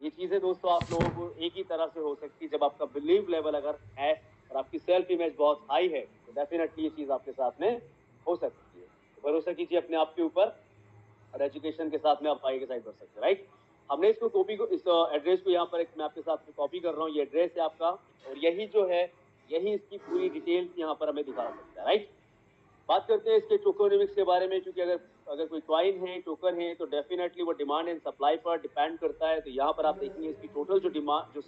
ये चीजें दोस्तों आप लोगों को एक ही तरह से हो सकती है जब आपका बिलीव लेवल अगर है और आपकी सेल्फ इमेज बहुत हाई है, तो डेफिनेटली ये चीज आपके साथ में हो सकती है। तो भरोसा कीजिए अपने आप के ऊपर और एजुकेशन के साथ में आप आगे के साइड बढ़ सकते हैं, राइट। हमने इसको कॉपी को, इस एड्रेस को यहाँ पर एक मैं आपके साथ में कॉपी कर रहा हूँ, ये एड्रेस है आपका, और यही जो है यही इसकी पूरी डिटेल्स यहाँ पर हमें दिखा सकता है, राइट। बात करते हैं इसके टोकनोमिक्स के बारे में, क्योंकि अगर अगर कोई कॉइन है, टोकन है, तो डेफिनेटली वो डिमांड एंड सप्लाई पर डिपेंड करता है। तो यहाँ पर आप देखेंगे इसकी टोटल जो डिमांड जो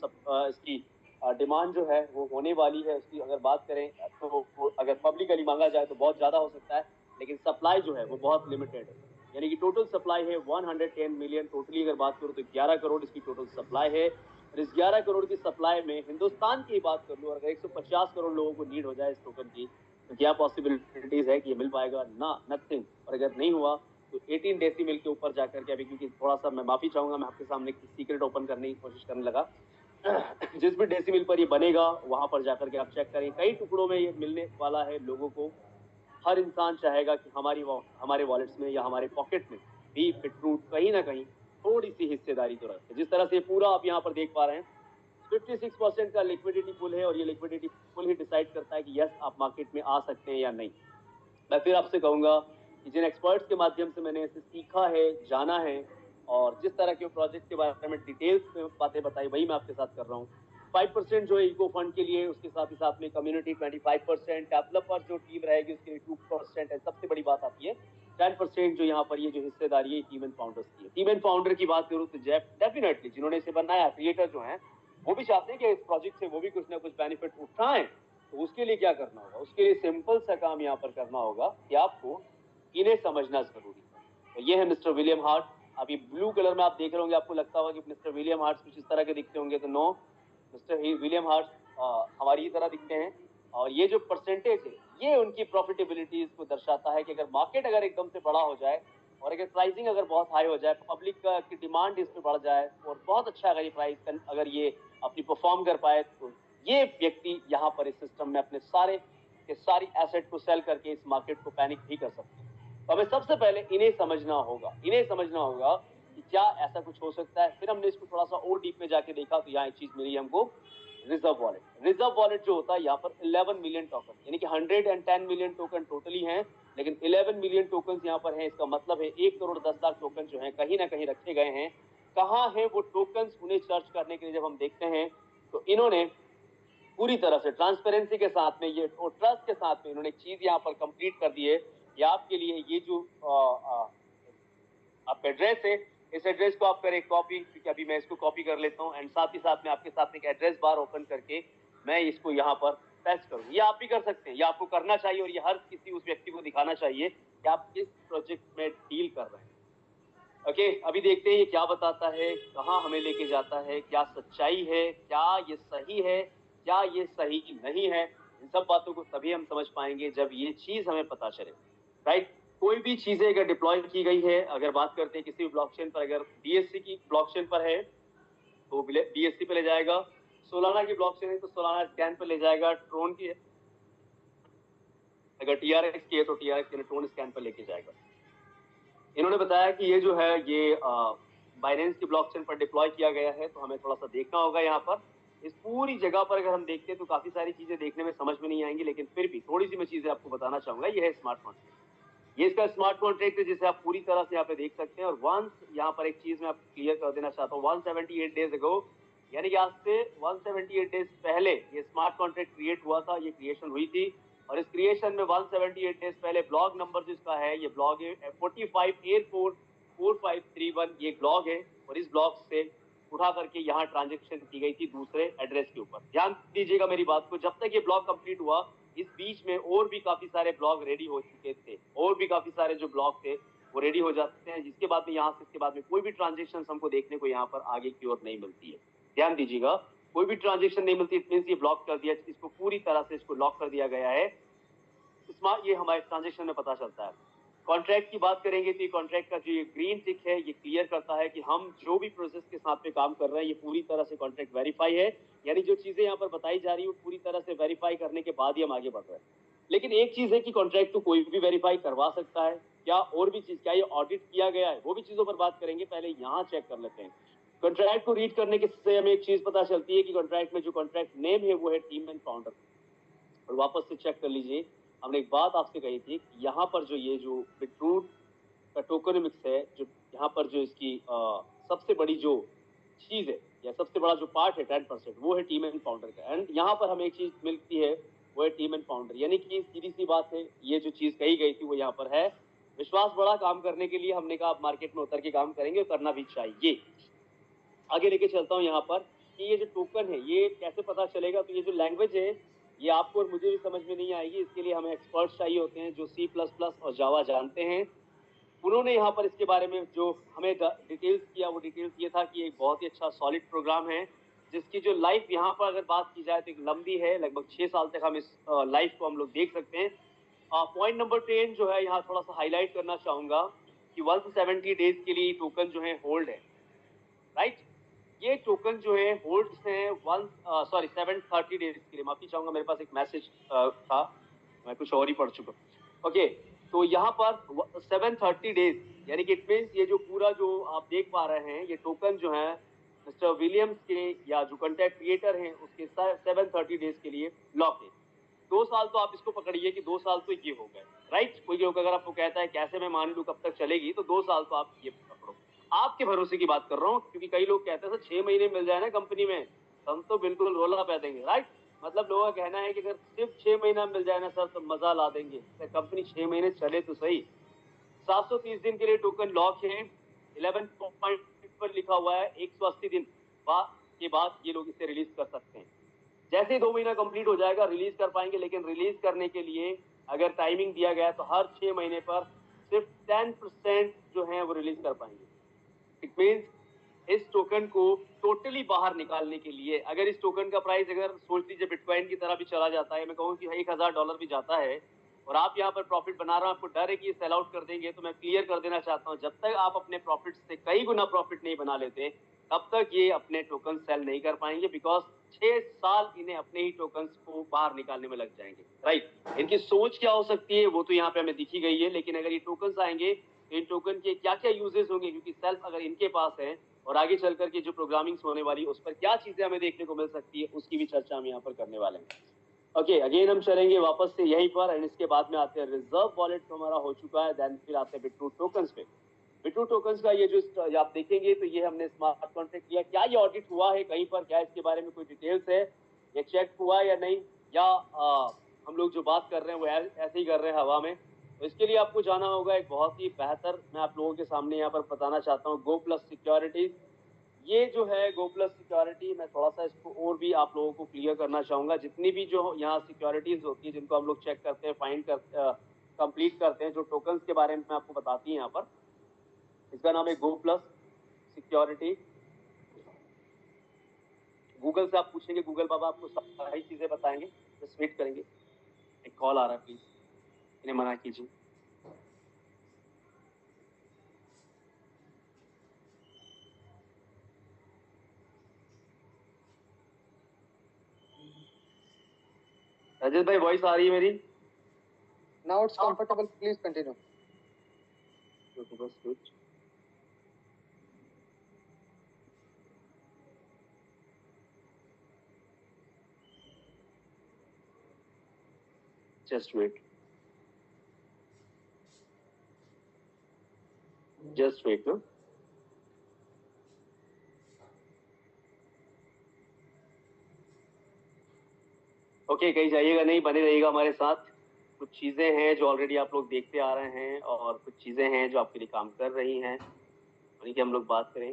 इसकी डिमांड जो है वो होने वाली है, उसकी अगर बात करें तो अगर पब्लिकली मांगा जाए तो बहुत ज्यादा हो सकता है, लेकिन सप्लाई जो है वो बहुत लिमिटेड है। यानी कि टोटल सप्लाई है 110 मिलियन, टोटली अगर बात करूँ तो 11 करोड़ इसकी टोटल सप्लाई है। और इस 11 करोड़ की सप्लाई में हिंदुस्तान की बात कर लूँ, अगर 150 करोड़ लोगों को नीड हो जाए इस टोकन की, तो क्या पॉसिबिलिटीज है कि ये मिल पाएगा? ना, नथिंग। और अगर नहीं हुआ तो 18 डेसिमल के ऊपर जाकर के, अभी क्योंकि थोड़ा सा मैं माफी चाहूंगा, मैं आपके सामने सीक्रेट ओपन करने की कोशिश करने लगा। जिस भी डेसिमल पर ये बनेगा वहां पर जाकर के आप चेक करें, कई टुकड़ों में ये मिलने वाला है लोगों को। हर इंसान चाहेगा कि हमारे वॉलेट्स में या हमारे पॉकेट में भी फिटरूट कहीं ना कहीं थोड़ी सी हिस्सेदारी तो रखे। जिस तरह से पूरा आप यहाँ पर देख पा रहे हैं, 56% का लिक्विडिटी पुल है, और ये लिक्विडिटी पुल ही डिसाइड करता है कि यस आप मार्केट में आ सकते हैं या नहीं। मैं फिर आपसे कहूंगा कि जिन एक्सपर्ट्स के माध्यम से मैंने इसे सीखा है, जाना है, और जिस तरह के प्रोजेक्ट के बारे में डिटेल्स में बातें बताई, वही मैं आपके साथ कर रहा हूँ। 5% जो है इको फंड के लिए, उसके साथ ही साथ में कम्युनिटी 25%, डेवलपर जो टीम रहेगी उसके लिए 2% है। सबसे बड़ी बात आती है 10% जो यहाँ पर ये जो हिस्सेदारी है टीम एंड फाउंडर्स की है। टीम एंड फाउंडर की बात करूँ तो डेफिनेटली जिन्होंने इसे बनाया, क्रिएटर जो है, वो भी चाहते हैं कि इस प्रोजेक्ट से वो भी कुछ ना कुछ बेनिफिट उठाएं। तो उसके लिए क्या करना होगा? उसके लिए सिंपल सा काम यहाँ पर करना होगा कि आपको इन्हें समझना जरूरी है। तो ये है मिस्टर विलियम हार्ट। अभी ब्लू कलर में आप देख रहे होंगे, आपको लगता होगा कि मिस्टर विलियम हार्ट कुछ इस तरह के दिखते होंगे, तो नो, मिस्टर विलियम हार्ट हमारी ही तरह दिखते हैं। और ये जो परसेंटेज है ये उनकी प्रॉफिटेबिलिटीज को दर्शाता है कि अगर मार्केट अगर एकदम से बड़ा हो जाए और अगर प्राइसिंग अगर बहुत हाई हो जाए, पब्लिक की डिमांड इस पर बढ़ जाए और बहुत अच्छा अगर ये प्राइस अगर ये अपनी परफॉर्म कर पाए, तो ये व्यक्ति यहाँ पर इस सिस्टम में अपने सारे के सारी एसेट को सेल करके इस मार्केट को पैनिक भी कर सकते हैं। तो हमें सबसे पहले इन्हें समझना होगा, इन्हें समझना होगा कि क्या ऐसा कुछ हो सकता है। फिर हमने इसको थोड़ा सा और डीप में जाके देखा, तो यहाँ एक चीज मिली हमको, रिजर्व वॉलेट। रिजर्व वॉलेट जो होता है यहाँ पर 11 मिलियन टोकन, यानी कि 110 मिलियन टोकन टोटली हैं, लेकिन 11 मिलियन टोकन यहाँ पर हैं। इसका मतलब है 1 करोड़ 10 लाख टोकन जो है कहीं ना कहीं रखे गए हैं। कहाँ है वो टोकन? उन्हें सर्च करने के लिए जब हम देखते हैं तो इन्होंने पूरी तरह से ट्रांसपेरेंसी के साथ में ये और ट्रस्ट के साथ में इन्होंने एक चीज यहाँ पर कंप्लीट कर दी है कि आपके लिए ये जो आपका एड्रेस है, इस एड्रेस को आप करें कॉपी, क्योंकि अभी मैं इसको कॉपी कर लेता हूँ, एंड साथ ही साथ में आपके साथ एक एड्रेस बार ओपन करके मैं इसको यहाँ पर पेस्ट करूँ। ये आप भी कर सकते हैं, ये आपको करना चाहिए, और ये हर किसी उस व्यक्ति को दिखाना चाहिए कि आप किस प्रोजेक्ट में डील कर रहे हैं। ओके, अभी देखते हैं ये क्या बताता है, कहाँ हमें लेके जाता है, क्या सच्चाई है, क्या ये सही है, क्या ये सही नहीं है। इन सब बातों को तभी हम समझ पाएंगे जब ये चीज हमें पता चले, राइट। कोई भी चीजें अगर डिप्लॉय की गई है, अगर बात करते हैं किसी भी ब्लॉकचेन पर, अगर बीएससी की ब्लॉकचेन पर है तो बीएससी पे ले जाएगा, सोलाना की ब्लॉकचेन है तो सोलाना स्कैन पे ले जाएगा, ट्रोन की अगर टीआरएक्स की है तो टीआरएक्स के ट्रोन स्कैन पर लेके जाएगा। इन्होंने बताया कि ये जो है ये बाइनेंस की ब्लॉकचेन पर डिप्लॉय किया गया है, तो हमें थोड़ा सा देखना होगा यहाँ पर। इस पूरी जगह पर अगर हम देखते हैं तो काफी सारी चीजें देखने में समझ में नहीं आएंगी, लेकिन फिर भी थोड़ी सी मैं चीजें आपको बताना चाहूंगा। ये है स्मार्ट कॉन्ट्रैक्ट, ये इसका स्मार्ट कॉन्ट्रैक्ट है जिसे आप पूरी तरह से यहाँ पे देख सकते हैं। और वंस यहाँ पर एक चीज मैं आपको क्लियर कर देना चाहता हूँ, 178 डेज अगो, यानी कि आज से 178 डेज पहले ये स्मार्ट कॉन्ट्रैक्ट क्रिएट हुआ था, ये क्रिएशन हुई थी। और इस क्रिएशन में 178 डेज पहले ब्लॉग नंबर जिसका है, ये ब्लॉग है 45844531, ये ब्लॉग है। और इस ब्लॉग से उठा करके यहाँ ट्रांजेक्शन की गई थी दूसरे एड्रेस के ऊपर। ध्यान दीजिएगा मेरी बात को, जब तक ये ब्लॉग कंप्लीट हुआ इस बीच में और भी काफी सारे ब्लॉग रेडी हो चुके थे, और भी काफी सारे जो ब्लॉग थे वो रेडी हो जाते हैं, जिसके बाद में यहाँ से इसके बाद में कोई भी ट्रांजेक्शन हमको देखने को यहाँ पर आगे की ओर नहीं मिलती है। ध्यान दीजिएगा, कोई भी ट्रांजेक्शन नहीं मिलती, इट मींस ये ब्लॉक कर दिया, इसको पूरी तरह से इसको लॉक कर दिया गया है। स्मार्ट ये हमारे ट्रांजेक्शन में पता चलता है। कॉन्ट्रैक्ट की बात करेंगे तो कॉन्ट्रैक्ट का जो ये ग्रीन टिक है ये क्लियर करता है कि हम जो भी प्रोसेस के साथ में काम कर रहे हैं ये पूरी तरह से कॉन्ट्रैक्ट वेरीफाई है, यानी जो चीजें यहाँ पर बताई जा रही है वो पूरी तरह से वेरीफाई करने के बाद ही हम आगे बढ़ रहे हैं। लेकिन एक चीज है कि कॉन्ट्रैक्ट तो कोई भी वेरीफाई करवा सकता है क्या, और भी चीज क्या ये ऑडिट किया गया है, वो भी चीजों पर बात करेंगे। पहले यहाँ चेक कर लेते हैं कॉन्ट्रैक्ट को रीड करने के से हमें एक चीज पता चलती है कि कॉन्ट्रैक्ट में जो कॉन्ट्रैक्ट नेम है वो है टीम एंड फाउंडर। और वापस से चेक कर लीजिए, हमने एक बात आपसे कही थी, यहाँ पर जो ये जो बिटरूट का टोकनोमिक्स है, जो यहाँ पर जो इसकी सबसे बड़ी जो चीज है या सबसे बड़ा जो पार्ट है 10%, वो है टीम एंड फाउंडर का। एंड यहाँ पर हमें एक चीज मिलती है, वो है टीम एंड फाउंडर। यानी कि सीधी सी बात है, ये जो चीज कही गई थी वो यहाँ पर है। विश्वास बड़ा काम करने के लिए हमने कहा आप मार्केट में उतर के काम करेंगे और करना भी चाहिए। आगे लेके चलता हूँ यहाँ पर कि ये जो टोकन है ये कैसे पता चलेगा। तो ये जो लैंग्वेज है ये आपको और मुझे भी समझ में नहीं आएगी, इसके लिए हमें एक्सपर्ट्स चाहिए होते हैं जो C++ और जावा जानते हैं। उन्होंने यहाँ पर इसके बारे में जो हमें डिटेल्स किया, वो डिटेल्स ये था कि एक बहुत ही अच्छा सॉलिड प्रोग्राम है जिसकी जो लाइफ यहाँ पर अगर बात की जाए तो एक लंबी है, लगभग 6 साल तक हम इस लाइफ को हम लोग देख सकते हैं। पॉइंट नंबर 10 जो है यहाँ थोड़ा सा हाईलाइट करना चाहूंगा कि 170 डेज के लिए टोकन जो है होल्ड है, राइट। ये टोकन जो है होल्ड है 730 डेज के लिए। माफी चाहूंगा, मेरे पास एक मैसेज था, मैं कुछ और ही पढ़ चुका। ओके, तो यहाँ पर 730 डेज, यानी कि इट मीन्स ये जो पूरा जो आप देख पा रहे हैं ये टोकन जो है मिस्टर विलियम्स के या जो कंटेंट क्रिएटर हैं उसके 730 डेज के लिए लॉक है। 2 साल तो आप इसको पकड़िए कि 2 साल तो ये हो गए, राइट। कोई लोग अगर आपको कहता है कैसे मैं मान लूं कब तक चलेगी, तो 2 साल तो आप ये पकड़ो। आपके भरोसे की बात कर रहा हूँ, क्योंकि कई लोग कहते हैं 6 महीने मिल जाए ना कंपनी में, हम तो बिल्कुल रोला पै देंगे, राइट। मतलब लोगों का कहना है कि अगर सिर्फ 6 महीना मिल जाए ना सर तो मजा ला देंगे, तो कंपनी 6 महीने चले तो सही। 730 दिन के लिए टोकन लॉक है। 11 पॉइंट पर लिखा हुआ है 180 दिन के बाद ये लोग इसे रिलीज कर सकते हैं। जैसे ही 2 महीना कंप्लीट हो जाएगा रिलीज कर पाएंगे, लेकिन रिलीज करने के लिए अगर टाइमिंग दिया गया तो हर 6 महीने पर सिर्फ 10% जो है वो रिलीज कर पाएंगे। इट मीन्स इस टोकन को टोटली बाहर निकालने के लिए, अगर इस टोकन का प्राइस अगर सोच लीजिए बिटकॉइन की तरह भी चला जाता है, मैं कहूँ कि $1000 भी जाता है और आप यहाँ पर प्रॉफिट बना रहे हो, आपको डर है कि ये सेल आउट कर देंगे, तो मैं क्लियर कर देना चाहता हूँ, जब तक आप अपने प्रॉफिट से कई गुना प्रॉफिट नहीं बना लेते तब तक ये अपने टोकन सेल नहीं कर पाएंगे, बिकॉज 6 साल इन्हें अपने ही टोकन्स को बाहर निकालने में लग जाएंगे, राइट। इनकी सोच क्या हो सकती है वो तो यहाँ पे हमें दिखी गई है, लेकिन अगर ये टोकन्स आएंगे तो इन टोकन के क्या क्या यूजेस होंगे, क्योंकि सेल्फ अगर इनके पास है और आगे चल करके जो प्रोग्रामिंग होने वाली है उस पर क्या चीजें हमें देखने को मिल सकती है, उसकी भी चर्चा हम यहाँ पर करने वाले हैं। ओके, अगेन हम चलेंगे वापस से यहीं पर, एंड इसके बाद में आते हैं रिजर्व वॉलेट तो हमारा हो चुका है, देन फिर आते हैं बिटरूट टोकन्स पे। बिटरूट टोकन्स का ये जो आप देखेंगे तो ये हमने स्मार्ट कॉन्ट्रैक्ट किया, क्या ये ऑडिट हुआ है कहीं पर, क्या इसके बारे में कोई डिटेल्स है, ये चेक हुआ या नहीं, या हम लोग जो बात कर रहे हैं वो ऐसे ही कर रहे हैं हवा में। तो इसके लिए आपको जाना होगा एक बहुत ही बेहतर, मैं आप लोगों के सामने यहाँ पर बताना चाहता हूँ, गो प्लस सिक्योरिटीज। ये जो है गो प्लस सिक्योरिटी, मैं थोड़ा सा इसको और भी आप लोगों को क्लियर करना चाहूंगा। जितनी भी जो यहाँ सिक्योरिटीज होती है जिनको हम लोग चेक करते हैं, फाइंड कर कंप्लीट करते हैं, जो टोकन्स के बारे में मैं आपको बताती है यहाँ पर, इसका नाम है गो प्लस सिक्योरिटी। गूगल से आप पूछेंगे, गूगल बाबा आपको सारी चीजें बताएंगे। जस्ट वेट करेंगे, एक कॉल आ रहा है, प्लीज इन्हें मना कीजिए। रजत भाई वॉइस आ रही है मेरी? Now it's comfortable. Please continue. बस कुछ just wait. Just wait, no? Okay, कहीं जाइएगा नहीं, बने रहिएगा हमारे साथ। कुछ चीजें हैं जो ऑलरेडी आप लोग देखते आ रहे हैं और कुछ चीजें हैं जो आपके लिए काम कर रही हैं, उन्हीं की हम लोग बात करें।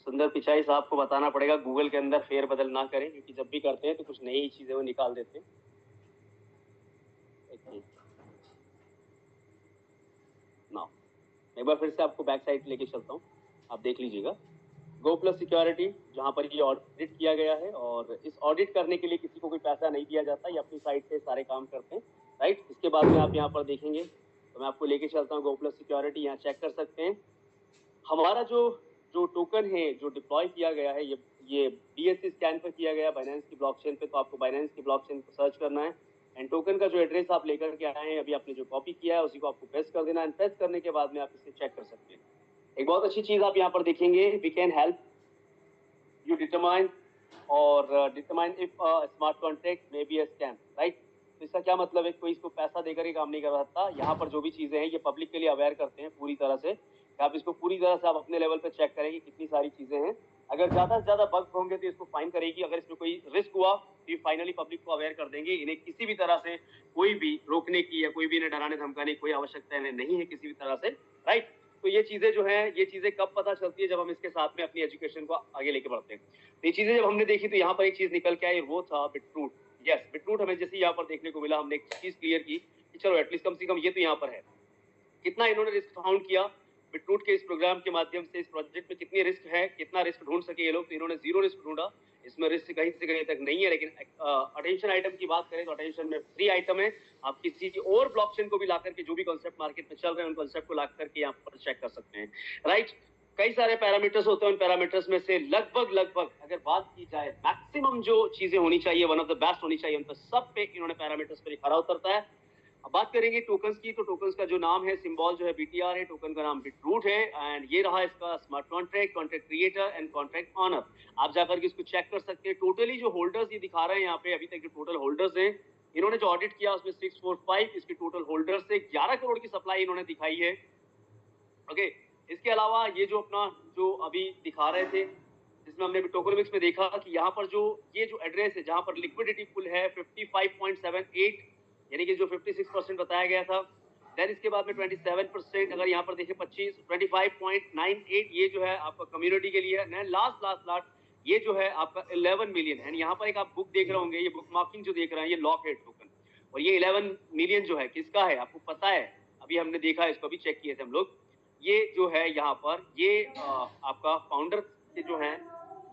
सुंदर पिचाई साहब को बताना पड़ेगा गूगल के अंदर फेर बदल ना करें, क्योंकि जब भी करते हैं तो कुछ नई चीजें वो निकाल देते हैं। ना एक बार फिर से आपको बैक साइड लेके चलता हूँ, आप देख लीजिएगा। गो प्लस सिक्योरिटी, जहाँ पर ये ऑडिट किया गया है, और इस ऑडिट करने के लिए किसी को कोई पैसा नहीं दिया जाता, ये अपनी साइड से सारे काम करते हैं, राइट। इसके बाद में आप यहाँ पर देखेंगे तो मैं आपको लेके चलता हूँ गो प्लस सिक्योरिटी, यहाँ चेक कर सकते हैं। हमारा जो टोकन है जो डिप्लॉय किया गया है, ये BSC स्कैन पर किया गया बाइनेंस की ब्लॉकचेन पे, तो आपको बाइनेंस की ब्लॉकचेन को सर्च करना है। एंड टोकन का जो एड्रेस आप लेकर के आए हैं, अभी आपने जो कॉपी किया है उसी को आपको पेस्ट कर देना है। पेस्ट करने के बाद में आप इसे चेक कर सकते हैं। एक बहुत अच्छी चीज आप यहाँ पर देखेंगे, we can help you determine और determine if smart contract may be a scam, right. तो इसका क्या मतलब है, कोई इसको पैसा देकर ही काम नहीं कर सकता। यहाँ पर जो भी चीजें हैं ये पब्लिक के लिए अवेयर करते हैं पूरी तरह से। आप इसको पूरी तरह से आप अपने लेवल पे चेक करेंगे कितनी सारी चीजें हैं। अगर ज्यादा से ज्यादा बग होंगे तो इसको फाइन करेगी। अगर इसमें कोई रिस्क हुआ तो ये फाइनली पब्लिक को अवेयर कर देंगे। इन्हें किसी भी तरह से कोई भी रोकने की या कोई भी इन्हें डराने धमकाने की कोई आवश्यकता इन्हें नहीं है किसी भी तरह से, राइट। तो ये चीजें जो है, ये चीजें कब पता चलती है, जब हम इसके साथ में अपनी एजुकेशन को आगे लेके बढ़ते हैं। तो ये चीजें जब हमने देखी तो यहाँ पर एक चीज निकल के आई, वो था बिटरूट। यस, बिटरूट हमें जैसे यहाँ पर देखने को मिला, हमने एक चीज क्लियर की कि चलो एटलीस्ट कम से कम ये तो यहाँ पर है। कितना इन्होंने रिस्क फाउंड किया बिटरूट के इस प्रोग्राम के माध्यम से, इस प्रोजेक्ट में कितनी रिस्क है, कितना रिस्क ढूंढ सके ये लोग। तो इन्होंने 0 रिस्क ढूंढा। इसमें रिस्क कहीं से कहीं तक नहीं है। लेकिन अटेंशन आइटम की बात करें तो अटेंशन में 3 आइटम है। आप किसी और ब्लॉकचेन को भी ला करके, जो भी कॉन्सेप्ट मार्केट में चल रहे हैं उन कॉन्सेप्ट को ला करके यहाँ पर चेक कर सकते हैं, राइट। कई सारे पैरामीटर्स होते हैं, उन पैरामीटर्स में से लगभग अगर बात की जाए मैक्सिमम जो चीजें होनी चाहिए, वन ऑफ द बेस्ट होनी चाहिए, उन पर सब पे इन्होंने पैरामीटर्स पर खरा उतरता है। अब बात करेंगे टोकन्स की, तो टोकन्स का जो नाम है, सिंबल जो है बीटीआर है, टोकन का नाम बिटरूट है। एंड ये रहा इसका smart contract, contract creator and contract owner. आप जाकर के इसको चेक कर सकते हैं। टोटली जो होल्डर्स ये दिखा रहे हैं यहाँ पे, अभी तक जो टोटल होल्डर्स हैं, इन्होंने जो ऑडिट किया उसमें 645 इसके टोटल होल्डर्स से 11 करोड़ की सप्लाई इन्होंने दिखाई है। ओके, इसके अलावा ये जो अपना जो अभी दिखा रहे थे, जिसमें हमने टोकनमिक्स में देखा कि यहाँ पर जो ये जो एड्रेस है जहाँ पर लिक्विडिटी फुल है 55.78, यानी कि जो 56% बताया गया था। देन इसके बाद में 27%, अगर यहाँ पर देखें 25.98 ये जो है आपका कम्युनिटी के लिए है। लास्ट ये जो है आपका 11 मिलियन है। यहाँ पर एक आप बुक देख रहे होंगे, ये बुक मार्किंग जो देख रहे हैं ये लॉक है टोकन, और ये 11 मिलियन जो है किसका है आपको पता है? अभी हमने देखा, इसको भी चेक किए थे हम लोग। ये जो है यहाँ पर ये आपका फाउंडर के जो है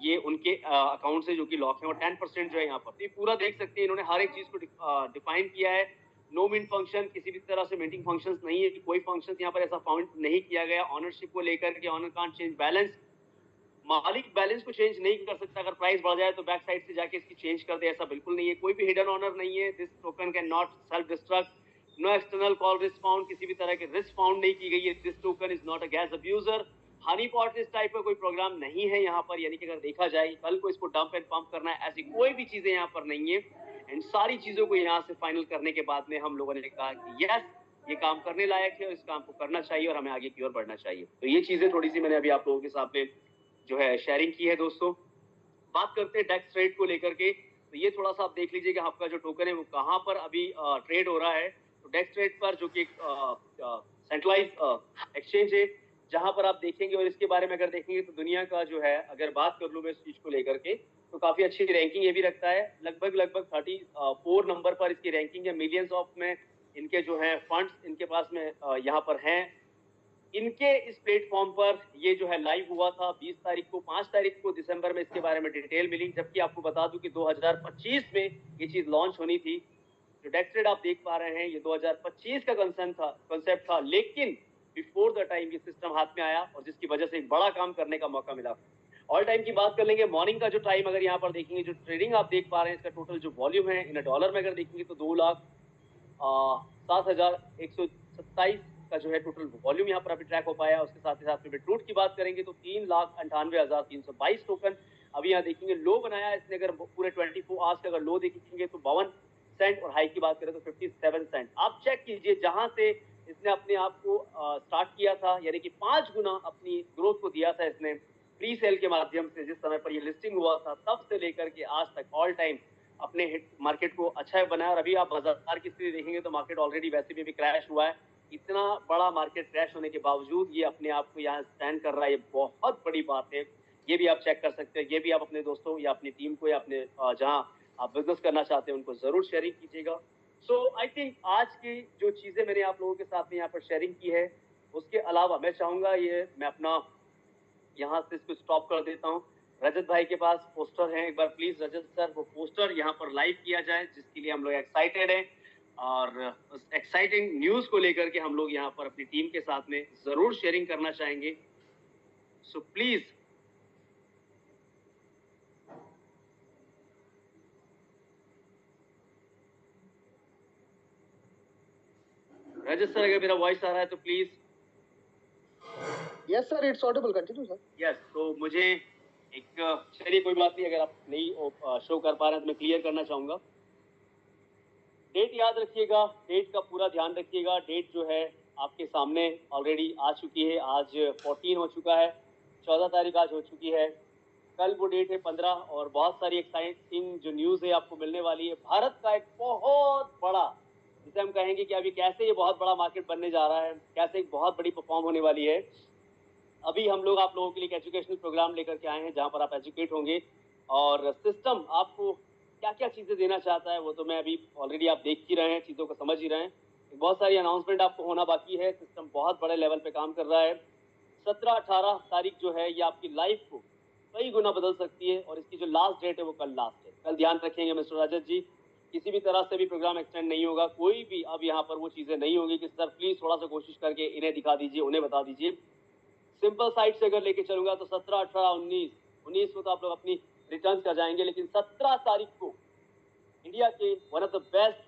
ये उनके अकाउंट से जो कि लॉक है, और 10% जो है यहाँ पर। तो ये पूरा देख सकते हैं, इन्होंने हर एक चीज को डिफाइन किया है। नो मिंट फंक्शन, किसी भी तरह से मिंटिंग फंक्शंस नहीं है कि कोई फंक्शंस यहाँ पर ऐसा फाउंड नहीं किया गया। ऑनरशिप को लेकर के ऑनर कांट चेंज बैलेंस, मालिक बैलेंस को चेंज नहीं कर सकता। अगर प्राइस बढ़ जाए तो बैक साइड से जाके इसकी चेंज कर दे, ऐसा बिल्कुल नहीं है। कोई भी हिडन ऑनर नहीं है। This token can not self destruct, no external call risk found, किसी भी तरह के रिस्क फाउंड नहीं की गई है। This token is not a gas abuser. Honey pot इस टाइप का कोई प्रोग्राम नहीं है यहाँ पर, यानी कि अगर देखा जाए कल को इसको डंप एंड पंप करना है, ऐसी कोई भी चीजें यहाँ पर नहीं है। एंड सारी चीजों को यहाँ से फाइनल करने के बाद में हम लोगों ने कहा कि यस, ये काम करने लायक है और इस काम को करना चाहिए और हमें आगे की ओर बढ़ना चाहिए। तो ये चीजें थोड़ी सी मैंने अभी आप लोगों के सामने जो है शेयरिंग की है। दोस्तों, बात करते हैं डेक्स ट्रेड को लेकर के, तो ये थोड़ा सा आप देख लीजिए कि आपका जो टोकन है वो कहाँ पर अभी ट्रेड हो रहा है। तो डेक्स ट्रेड पर, जो कि सेंट्रलाइज एक्सचेंज है, जहां पर आप देखेंगे, और इसके बारे में अगर देखेंगे तो दुनिया का जो है, अगर बात कर लूं मैं इस चीज को लेकर के, तो काफी अच्छी रैंकिंग ये भी रखता है। लगभग 34 नंबर पर इसकी रैंकिंग है। मिलियंस ऑफ में इनके जो है फंड्स इनके पास में यहाँ पर हैं। इनके इस प्लेटफॉर्म पर ये जो है लाइव हुआ था 20 तारीख को, 5 तारीख को दिसंबर में इसके बारे में डिटेल मिली। जबकि आपको बता दूं कि 2025 में ये चीज लॉन्च होनी थी। जो डेक्स ट्रेड आप देख पा रहे हैं ये 2025 का कंसेप्ट था, लेकिन बिफोर द टाइम ये सिस्टम हाथ में आया, और जिसकी वजह से एक बड़ा काम करने का मौका मिला। ऑल टाइम की बात कर लेंगे, मॉर्निंग का जो टाइम अगर यहाँ पर देखेंगे, जो ट्रेडिंग आप देख पा रहे हैं, इसका टोटल जो वॉल्यूम है इन डॉलर में अगर देखेंगे तो 2,07,127 का जो है टोटल वॉल्यूम यहाँ पर अभी ट्रैक हो पाया। उसके साथ ही साथ में बिटरूट की बात करेंगे तो 3,98,322 टोकन अभी यहाँ देखेंगे लो बनाया इसने। अगर पूरे 24 आवर्स का अगर लो देखेंगे तो 52 सेंट, और हाई की बात करें तो 57 सेंट। आप चेक कीजिए, जहां से इसने अपने आप को स्टार्ट किया था, यानी कि 5 गुना अपनी ग्रोथ को दिया था इसने प्री सेल के माध्यम से। जिस समय पर ये लिस्टिंग हुआ था तब से लेकर के आज तक ऑल टाइम अपने हिट मार्केट को अच्छा बनाया। और अभी आप बाजार की स्थिति देखेंगे तो मार्केट ऑलरेडी वैसे भी क्रैश हुआ है। इतना बड़ा मार्केट क्रैश होने के बावजूद ये अपने आप को यहाँ स्टैंड कर रहा है, ये बहुत बड़ी बात है। ये भी आप चेक कर सकते हैं। ये भी आप अपने दोस्तों या अपनी टीम को या अपने जहाँ आप बिजनेस करना चाहते हैं उनको जरूर शेयरिंग कीजिएगा। सो आई थिंक आज की जो चीजें मैंने आप लोगों के साथ में यहाँ पर शेयरिंग की है, उसके अलावा मैं चाहूंगा ये मैं अपना यहाँ से इसको स्टॉप कर देता हूँ। रजत भाई के पास पोस्टर है, एक बार प्लीज रजत सर वो पोस्टर यहाँ पर लाइव किया जाए, जिसके लिए हम लोग एक्साइटेड हैं। और उस एक्साइटिंग न्यूज को लेकर के हम लोग यहाँ पर अपनी टीम के साथ में जरूर शेयरिंग करना चाहेंगे। सो प्लीज रजत सर, अगर मेरा वॉइस आ रहा है तो please. Yes, sir, it's audible. Continue, sir. Yes, तो मुझे एक, चलिए कोई बात नहीं, अगर आप नहीं शो कर पा रहे हैं तो मैं क्लियर करना चाहूंगा। डेट याद रखिएगा, डेट का पूरा ध्यान रखिएगा। डेट जो है आपके सामने ऑलरेडी आ चुकी है। आज 14 हो चुका है, 14 तारीख आज हो चुकी है। कल वो डेट है 15, और बहुत सारी एक्साइटिंग जो न्यूज़ है आपको मिलने वाली है। भारत का एक बहुत बड़ा, जिसे हम कहेंगे कि अभी कैसे ये बहुत बड़ा मार्केट बनने जा रहा है, कैसे एक बहुत बड़ी परफॉर्म होने वाली है। अभी हम लोग आप लोगों के लिए एक एजुकेशनल प्रोग्राम लेकर के आए हैं, जहां पर आप एजुकेट होंगे, और सिस्टम आपको क्या क्या चीज़ें देना चाहता है वो तो मैं अभी ऑलरेडी आप देख ही रहे हैं, चीज़ों को समझ ही रहे हैं। बहुत सारी अनाउंसमेंट आपको होना बाकी है। सिस्टम बहुत बड़े लेवल पे काम कर रहा है। 17-18 तारीख जो है ये आपकी लाइफ को कई गुना बदल सकती है, और इसकी जो लास्ट डेट है वो कल लास्ट है। कल ध्यान रखेंगे मिस्टर रजत जी, किसी भी तरह से भी प्रोग्राम एक्सटेंड नहीं होगा। कोई भी अब यहाँ पर वो चीज़ें नहीं होगी कि सर प्लीज़ थोड़ा सा कोशिश करके इन्हें दिखा दीजिए, उन्हें बता दीजिए। सिंपल साइड से अगर लेके चलूंगा तो 17, 18, 19 को तो आप लोग अपनी रिटर्न कर जाएंगे, लेकिन 17 तारीख को इंडिया के one of the best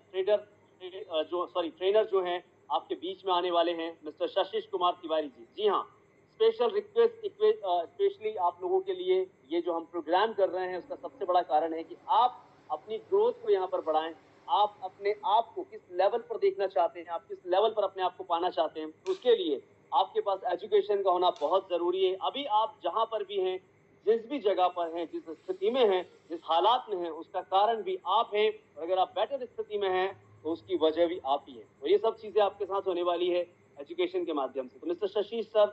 trainer जो हैं आपके बीच में आने वाले हैं, मिस्टर शशिश कुमार तिवारी जी। जी हाँ, स्पेशल रिक्वेस्ट स्पेशली आप लोगों के लिए ये जो हम प्रोग्राम कर रहे हैं उसका सबसे बड़ा कारण है कि आप अपनी ग्रोथ को यहाँ पर बढ़ाएं। आप अपने आप को किस लेवल पर देखना चाहते हैं, आप किस लेवल पर अपने आप को पाना चाहते हैं, उसके लिए आपके पास एजुकेशन का होना बहुत जरूरी है। अभी आप जहां पर भी हैं, जिस भी जगह पर हैं, जिस स्थिति में हैं, जिस हालात में हैं, उसका कारण भी आप हैं, और अगर आप बेटर स्थिति में हैं तो उसकी वजह भी आप ही है। तो ये सब चीजें आपके साथ होने वाली है एजुकेशन के माध्यम से। तो मिस्टर शशीष सर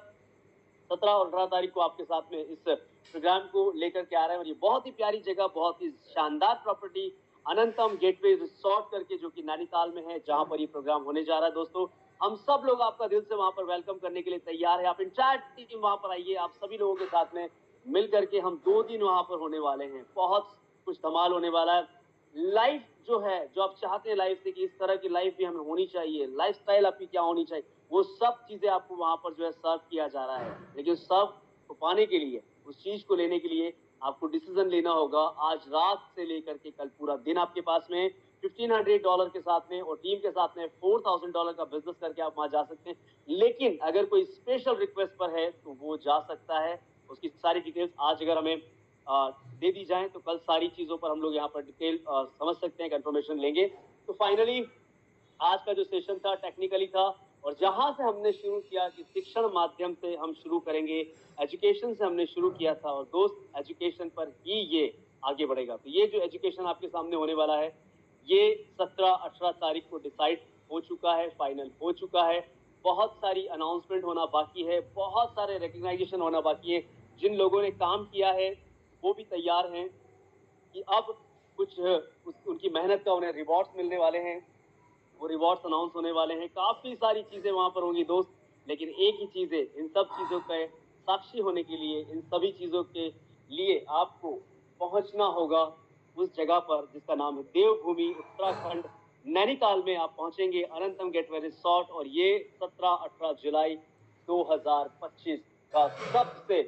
17 और 18 तारीख को आपके साथ में इस प्रोग्राम को लेकर के आ रहे हैं, और ये बहुत ही प्यारी जगह, बहुत ही शानदार प्रॉपर्टी अनंतम गेटवे रिसोर्ट करके, जो कि नैनीताल में है, जहां पर ये प्रोग्राम होने जा रहा है। दोस्तों, हम सब लोग आपका दिल से वहां पर वेलकम करने के लिए तैयार है। आप इंटायर टीम वहां पर आइए, आप सभी लोगों के साथ में मिल करके हम 2 दिन वहां पर होने वाले हैं। बहुत कुछ धमाल होने वाला है। लाइफ जो है, जो आप चाहते हैं लाइफ से कि इस तरह की लाइफ भी हमें होनी चाहिए, लाइफस्टाइल आपकी क्या होनी चाहिए, वो सब चीजें आपको वहां पर जो है सर्व किया जा रहा है। लेकिन सर्व को पाने के लिए, उस चीज को लेने के लिए आपको डिसीजन लेना होगा। आज रात से लेकर के कल पूरा दिन आपके पास में $1500 के साथ में और टीम के साथ में $4000 का बिजनेस करके आप वहां जा सकते हैं। लेकिन अगर कोई स्पेशल रिक्वेस्ट पर है तो वो जा सकता है। उसकी सारी डिटेल्स आज अगर हमें दे दी जाए तो कल सारी चीजों पर हम लोग यहाँ पर डिटेल समझ सकते हैं, कंफर्मेशन लेंगे। तो फाइनली आज का जो सेशन था टेक्निकली था, और जहां से हमने शुरू किया कि शिक्षण माध्यम से हम शुरू करेंगे, एजुकेशन से हमने शुरू किया था, और दोस्त एजुकेशन पर ही ये आगे बढ़ेगा। तो ये जो एजुकेशन आपके सामने होने वाला है, ये 17-18 तारीख को डिसाइड हो चुका है, फाइनल हो चुका है। बहुत सारी अनाउंसमेंट होना बाकी है, बहुत सारे रिकग्नाइजेशन होना बाकी है। जिन लोगों ने काम किया है वो भी तैयार हैं कि अब कुछ उनकी मेहनत का उन्हें रिवॉर्ड्स मिलने वाले हैं, वो रिवॉर्ड्स अनाउंस होने वाले हैं। काफी सारी चीजें वहां पर होंगी दोस्त, लेकिन एक ही चीज है, इन सब चीजों के साक्षी होने के लिए, इन सभी चीजों के लिए आपको पहुंचना होगा उस जगह पर जिसका नाम है देवभूमि, उत्तराखंड, नैनीताल में आप पहुंचेंगे, अनंतम गेटवे रिसोर्ट। और ये 17-18 जुलाई 2025 का सबसे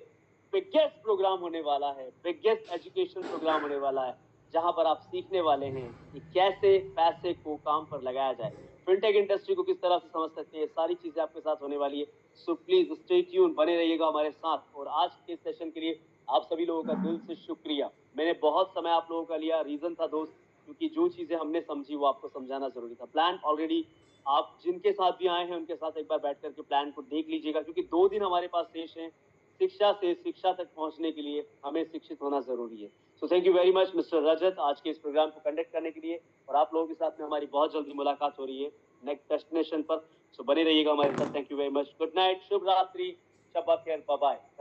बिगेस्ट प्रोग्राम होने वाला है, बिगेस्ट एजुकेशन प्रोग्राम होने वाला है, जहां पर आप सीखने वाले हैं कि कैसे पैसे को काम पर लगाया जाए, फिनटेक इंडस्ट्री को किस तरह से समझ सकते हैं। सारी चीजें आपके साथ होने वाली है। सो प्लीज स्टे ट्यून, बने रहिएगा हमारे साथ। और आज के सेशन के लिए आप सभी लोगों का दिल से शुक्रिया। मैंने बहुत समय आप लोगों का लिया, रीजन था दोस्त, क्योंकि जो चीजें हमने समझी वो आपको समझाना जरूरी था। प्लान ऑलरेडी आप जिनके साथ भी आए हैं उनके साथ एक बार बैठ करके प्लान को देख लीजिएगा, क्योंकि 2 दिन हमारे पास शेष हैं। शिक्षा से शिक्षा तक पहुंचने के लिए हमें शिक्षित होना जरूरी है। So thank you very much mister Rajat, आज के इस प्रोग्राम को कंडक्ट करने के लिए। और आप लोगों के साथ में हमारी बहुत जल्दी मुलाकात हो रही है नेक्स्ट डेस्टिनेशन पर। सो बने रहिएगा हमारे साथ। Thank you very much, good night, शुभ रात्रि, शब्बा खैर, बाय बाय।